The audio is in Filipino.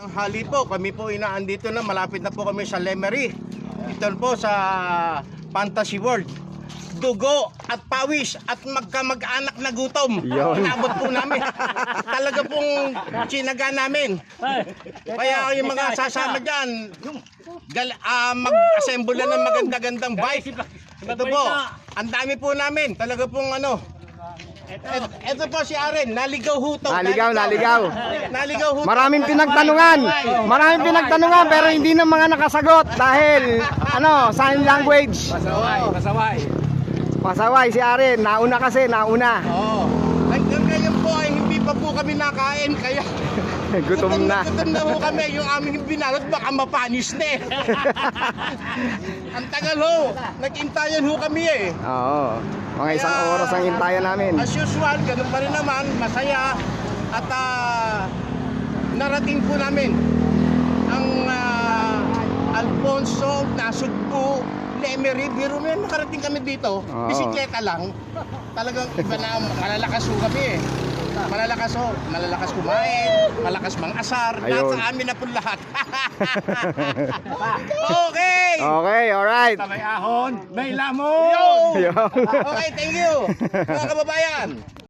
Ang hali po, kami po inaandito na, malapit na po kami sa Lemery. Ito po sa Fantasy World. Dugo at pawis at magkamag-anak na gutom. Yun. Inabot po namin. Talaga pong sinaga namin. Kaya yung mga sasama dyan, mag-assemble na ng maganda-gandang bike. Ito po, ang dami po namin. Talaga pong ano. Ito po si Aren, naligaw ho to. Naligaw. Naligaw ho. Maraming pinagtanungan pero hindi na mga nakasagot dahil sign language. Pasaway si Aren, nauna. Oo. Hanggang ngayon po ay hindi pa po kami nakain kaya Gutom na. Gutom na ho kami. Yung aming binalot baka mapanis na eh. Ang tagal ho. Nag-intayan ho kami eh. Oo. Mga isang oras ang hintayan namin. As usual, ganun pa rin naman. Masaya. At narating po namin ang Alfonso, Nasugbu, Lemery. Biro mo yan, nakarating kami dito. Oo. Bisikleta lang. Talagang iba na, malalakas ho kami eh. Malalakas kumain, malakas mang-asar. Ayun. Nasa amin na po lahat. Okay! Okay, alright. May ahon, may lamon! Yun. Okay, thank you! Mga kababayan!